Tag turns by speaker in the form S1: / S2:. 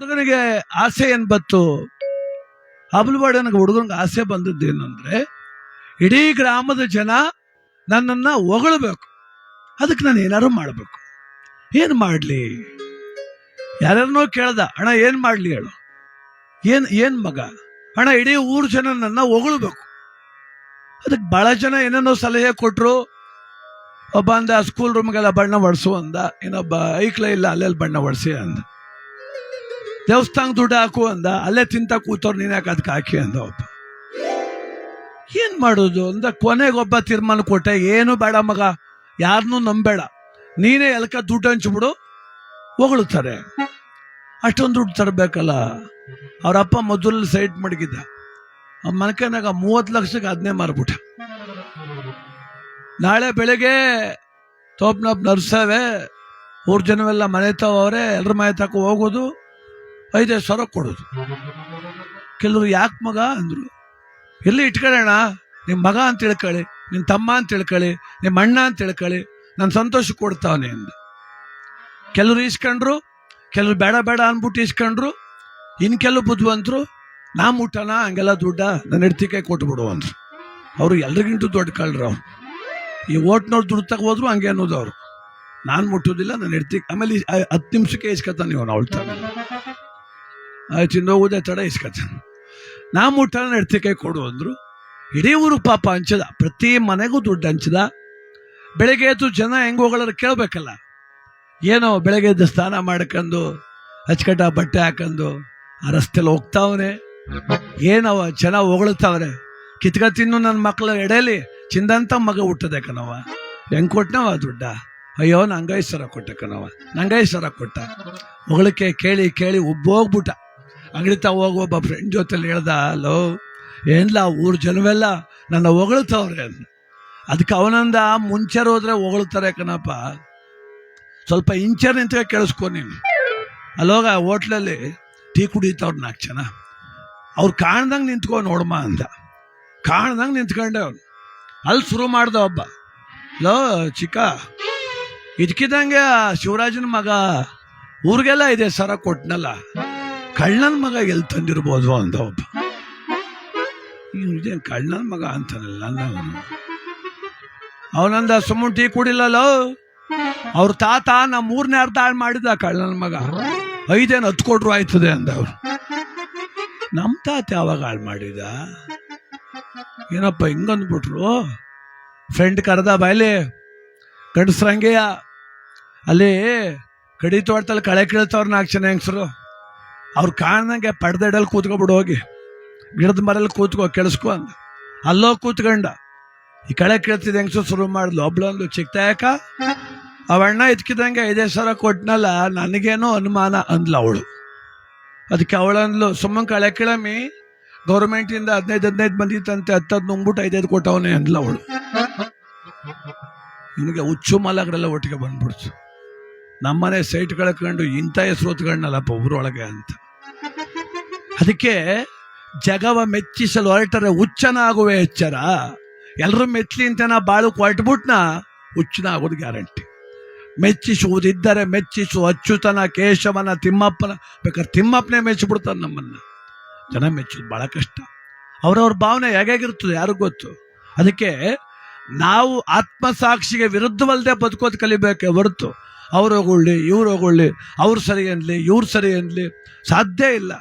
S1: ಹುಡುಗನಿಗೆ ಆಸೆ ಏನ್ ಬತ್ತು, ಅಬಲ್ವಾಡನಿಗೆ ಹುಡುಗನಿಗೆ ಆಸೆ ಬಂದದ್ದೇನಂದ್ರೆ ಇಡೀ ಗ್ರಾಮದ ಜನ ನನ್ನನ್ನು ಹೊಗಳಬೇಕು, ಅದಕ್ಕೆ ನಾನು ಏನಾದ್ರು ಮಾಡಬೇಕು. ಏನು ಮಾಡಲಿ? ಯಾರ್ಯಾರನೋ ಕೇಳ್ದ, ಅಣ್ಣ ಏನು ಮಾಡಲಿ ಹೇಳು, ಏನು ಮಗ? ಅಣ್ಣ ಇಡೀ ಊರು ಜನ ನನ್ನ ಹೊಗಳಬೇಕು. ಅದಕ್ಕೆ ಭಾಳ ಜನ ಏನೇನೋ ಸಲಹೆ ಕೊಟ್ಟರು. ಒಬ್ಬ ಅಂದ ಸ್ಕೂಲ್ ರೂಮ್ಗೆಲ್ಲ ಬಣ್ಣ ಹೊಡ್ಸು ಅಂದ, ಇನ್ನೊಬ್ಬ ಐಕ್ಲ ಇಲ್ಲ ಅಲ್ಲೆಲ್ಲಿ ಬಣ್ಣ ಹೊಡ್ಸಿ ಅಂದ. ದೇವಸ್ಥಾನಕ್ಕೆ ದುಡ್ಡು ಹಾಕು ಅಂದ, ಅಲ್ಲೇ ತಿಂತ ಕೂತವ್ರು ನೀನು ಯಾಕೆ ಅದಕ್ಕೆ ಹಾಕಿ ಅಂದ ಒಬ್ಬ. ಏನು ಮಾಡೋದು ಅಂದ. ಕೊನೆಗೊಬ್ಬ ತೀರ್ಮಾನ ಕೊಟ್ಟೆ, ಏನು ಬೇಡ ಮಗ, ಯಾರನ್ನೂ ನಂಬೇಡ, ನೀನೇ ಎಲ್ಕ ದುಡ್ಡು ಹಂಚ್ಬಿಡು, ಹೊಗಳುತ್ತಾರೆ. ಅಷ್ಟೊಂದು ದುಡ್ಡು ತರಬೇಕಲ್ಲ. ಅವರಪ್ಪ ಮೊದಲು ಸೈಟ್ ಮಡಗಿದ್ದ, ಆ ಮನಕನಾಗ 30 ಲಕ್ಷಕ್ಕೆ ಅದನ್ನೇ ಮಾರ್ಬಿಟ್ಟ. ನಾಳೆ ಬೆಳಗ್ಗೆ ತೋಪ್ನಪ್ ನರ್ಸವೆ, ಊರು ಜನವೆಲ್ಲ ಮನೆ ತವವ್ರೆ, ಎಲ್ಲರ ಮನೆ ತಕ ಹೋಗೋದು, 5,000 ಸಾವಿರ ಕೊಡೋದು. ಕೆಲವರು ಯಾಕೆ ಮಗ ಅಂದರು, ಎಲ್ಲಿ ಇಟ್ಕೊಳ್ಳೋಣ, ನಿಮ್ಮ ಮಗ ಅಂತ ತಿಳ್ಕೊಳ್ಳಿ, ನಿನ್ನ ತಮ್ಮ ಅಂತ ತಿಳ್ಕೊಳ್ಳಿ, ನಿಮ್ಮ ಅಣ್ಣ ಅಂತ ತಿಳ್ಕೊಳ್ಳಿ, ನಾನು ಸಂತೋಷ ಕೊಡ್ತಾವನೆ ಅಂದ. ಕೆಲವರು ಇಸ್ಕೊಂಡ್ರು, ಕೆಲವರು ಬೇಡ ಬೇಡ ಅಂದ್ಬಿಟ್ಟು ಇಸ್ಕೊಂಡ್ರು. ಇನ್ನು ಕೆಲವು ಬುದ್ಧಿವಂತರು, ನಾ ಮುಟ್ಟಣ ಹಂಗೆಲ್ಲ ದುಡ್ಡ ನನ್ನ ಹೆಂಡ್ತಿಗೆ ಕೊಟ್ಬಿಡು ಅಂದ್ರು. ಅವರು ಎಲ್ರಿಗಿಂಟು ದೊಡ್ಡ ಕಳ್ರು. ಅವ್ರು ಈ ಓಟ್ನವ್ರು ದುಡ್ಡು ತಗೋದ್ರು ಹಂಗೆ ಅನ್ನೋದು ಅವರು, ನಾನು ಮುಟ್ಟೋದಿಲ್ಲ ನನ್ನ ಹೆಂಡ್ತಿಗೆ. ಆಮೇಲೆ 10 ನಿಮಿಷಕ್ಕೆ ಇಸ್ಕೊತಾನೆ ಇವನು, ಅವಳು ತಾನೆ ತಿನ್ನೋಗುದೇ ತಡ ಇಸ್ಕೊತಾನೆ. ನಾ ಮುಟ್ಟ ನನ್ನ ಹೆಂಡ್ತಿಗೆ ಕೊಡು ಅಂದ್ರು. ಇಡೀ ಊರು ಪಾಪ ಹಂಚದ, ಪ್ರತಿ ಮನೆಗೂ ದುಡ್ಡು ಹಂಚದ. ಬೆಳಗ್ಗೆ ಎದ್ದು ಜನ ಹೆಂಗೆ ಹೋಗೋರು ಕೇಳಬೇಕಲ್ಲ. ಏನೋ ಬೆಳಗ್ಗೆ ಎದ್ದು ಸ್ನಾನ ಮಾಡ್ಕೊಂಡು ಅಚ್ಚಕಟ್ಟ ಬಟ್ಟೆ ಹಾಕೊಂಡು ಆ ರಸ್ತೆಯಲ್ಲಿ ಹೋಗ್ತಾವನೆ, ಏನವ ಜನ ಹೊಗಳ್ತಾವ್ರೆ. ಕಿತ್ಕ ತಿನ್ನು ನನ್ನ ಮಕ್ಕಳ ಎಡೆಯಲ್ಲಿ ಚಿಂದಂತ ಮಗ ಹುಟ್ಟದೆ ಕಣವ, ಹೆಂಗೆ ಕೊಟ್ಟನವ ದುಡ್ಡ? ಅಯ್ಯೋ ನಂಗೈದು ಸಾವಿರ ಕೊಟ್ಟ ಕಣವ, ನಂಗೈದು ಸಾವಿರ ಕೊಟ್ಟ. ಹೊಗಳಿಕೆ ಕೇಳಿ ಕೇಳಿ ಉಬ್ಬೋಗ್ಬಿಟ್ಟ. ಅಂಗಡಿ ತಾ ಹೋಗಿ ಒಬ್ಬ ಫ್ರೆಂಡ್ ಜೊತೆಲಿ ಹೇಳ್ದ, ಲೋ ಏನಿಲ್ಲ ಊರು ಜನವೆಲ್ಲ ನನ್ನ ಹೊಗಳ್ತಾವ್ರೆ ಅಂದ. ಅದಕ್ಕೆ ಅವನಂದ, ಮುಂಚೆರು ಹೋದ್ರೆ ಹೊಗಳ್ತಾರೆ ಕಣಪ್ಪ, ಸ್ವಲ್ಪ ಇಂಚರ್ ನಿಂತ ಕೇಳಿಸ್ಕೊ ನೀನು. ಅಲ್ಲೋಗ ಹೋಟ್ಲಲ್ಲಿ ಟೀ ಕುಡಿತವ್ರು 4 ಜನ, ಅವ್ರು ಕಾಣ್ದಂಗೆ ನಿಂತ್ಕೊ ನೋಡಮ್ಮ ಅಂದ. ಕಾಣ್ದಂಗೆ ನಿಂತ್ಕೊಂಡೆ ಅವನು. ಅಲ್ಲಿ ಶುರು ಮಾಡ್ದ ಒಬ್ಬ, ಲೋ ಚಿಕ್ಕ, ಇದಕ್ಕಿದ್ದಂಗೆ ಶಿವರಾಜನ ಮಗ ಊರಿಗೆಲ್ಲ 5,000 ಸಾವಿರ ಕೊಟ್ಟನಲ್ಲ, ಕಳ್ಳನ ಮಗ ಎಲ್ಲಿ ತಂದಿರ್ಬೋದು ಅಂದ ಒಬ್ಬ. ಇದೇನು ಕಳ್ಳನ ಮಗ ಅಂತಾನಲ್ಲ ನನ್ನ. ಅವನಂದ, ಸುಮ್ಮನೆ ಟೀ ಕುಡಿಲ್ಲಲ್ಲೋ, ಅವ್ರ ತಾತ ನಮ್ಮ ಊರ್ನೇ ಅರ್ಧ ಹಾಳು ಮಾಡಿದ ಕಳ್ಳನ ಮಗ, 5 ಕೊಟ್ರು ಆಯ್ತದೆ ಅಂದ ಅವ್ರು. ನಮ್ಮ ತಾತ ಯಾವಾಗ ಹಾಳು ಮಾಡಿದ? ಏನಪ್ಪ ಹಿಂಗಂದ್ಬಿಟ್ರು. ಫ್ರೆಂಡ್ ಕರೆದ, ಬಾಯ್ಲಿ ಗಂಡಸ್ರಂಗೆಯ ಅಲ್ಲಿ ಕಡಿ ತೋಟದಲ್ಲಿ ಕಳೆ ಕೀಳ್ತವ್ರು 4 ಜನ ಹೆಂಗಸರು, ಅವ್ರು ಕಾಣ್ದಂಗೆ ಪಡ್ದೆಡಲ್ಲಿ ಕೂತ್ಕೊಬಿಡು, ಹೋಗಿ ಗಿಡದ ಮರಲ್ಲಿ ಕೂತ್ಕೋ ಕೇಳಿಸ್ಕೊ ಅಂದ. ಅಲ್ಲೋ ಕೂತ್ಕೊಂಡ. ಈ ಕಳೆ ಕೀಳ್ತಿದ್ದ ಹೆಂಗಸು ಶುರು ಮಾಡಿದ್ಲು. ಒಬ್ಳಂದು, ಚಿಕ್ತಾಯಕ ಅವಣ್ಣ ಇದ್ಕಿದಂಗೆ 5,000 ಸಾವಿರ ಕೊಟ್ಟನಲ್ಲ, ನನಗೇನೋ ಅನುಮಾನ ಅಂದ್ಲ ಅವಳು. ಅದಕ್ಕೆ ಅವಳಂದ್ಲು, ಸುಮ್ಮನೆ ಕಳೆ ಕೀಳಮ್ಮಿ, ಗೌರ್ಮೆಂಟಿಂದ 15 ಬಂದಿತ್ತಂತೆ, 10 ನುಂಗ್ಬಿಟ್ಟು 5 ಕೊಟ್ಟವನೇ ಅಂದ್ಲ ಅವಳು. ನಿಮಗೆ ಹುಚ್ಚು ಮಾಲಗರೆಲ್ಲ ಒಟ್ಟಿಗೆ ಬಂದ್ಬಿಡ್ತು. ನಮ್ಮನೆ ಸೈಟ್ ಕಳ್ಕೊಂಡು ಇಂಥ ಹೆಸರು ಹೊತ್ಕೊಂಡಲ್ಲಪ್ಪ ಊರೊಳಗೆ ಅಂತ. ಅದಕ್ಕೆ ಜಗವ ಮೆಚ್ಚಿಸಲು ಹೊರಟರೆ ಹುಚ್ಚನಾಗುವೆ ಎಚ್ಚರ. ಎಲ್ಲರೂ ಮೆಚ್ಚಲಿ ಅಂತ ನಾ ಬಾಳು ಹೊರಟ್ಬಿಟ್ನ, ಹುಚ್ಚನ ಆಗೋದು ಗ್ಯಾರಂಟಿ. ಮೆಚ್ಚಿಸುವುದಿದ್ದರೆ ಮೆಚ್ಚಿಸು ಅಚ್ಯುತನ, ಕೇಶವನ, ತಿಮ್ಮಪ್ಪನ. ಬೇಕಾದ್ರೆ ತಿಮ್ಮಪ್ಪನೇ ಮೆಚ್ಚಿಬಿಡ್ತಾನೆ ನಮ್ಮನ್ನು. ಜನ ಮೆಚ್ಚೋದು ಭಾಳ ಕಷ್ಟ. ಅವ್ರವ್ರ ಭಾವನೆ ಹೇಗಿರ್ತದೆ ಯಾರಿಗೂ ಗೊತ್ತು. ಅದಕ್ಕೆ ನಾವು ಆತ್ಮಸಾಕ್ಷಿಗೆ ವಿರುದ್ಧವಲ್ಲದೆ ಬದುಕೋದು ಕಲಿಬೇಕೆ ಹೊರತು ಅವ್ರು ಹೋಗೊಳ್ಳಿ ಇವ್ರು ಹೋಗೊಳ್ಳಿ, ಅವ್ರು ಸರಿ ಅನ್ಲಿ ಇವ್ರು ಸರಿ ಅನ್ಲಿ ಸಾಧ್ಯ ಇಲ್ಲ.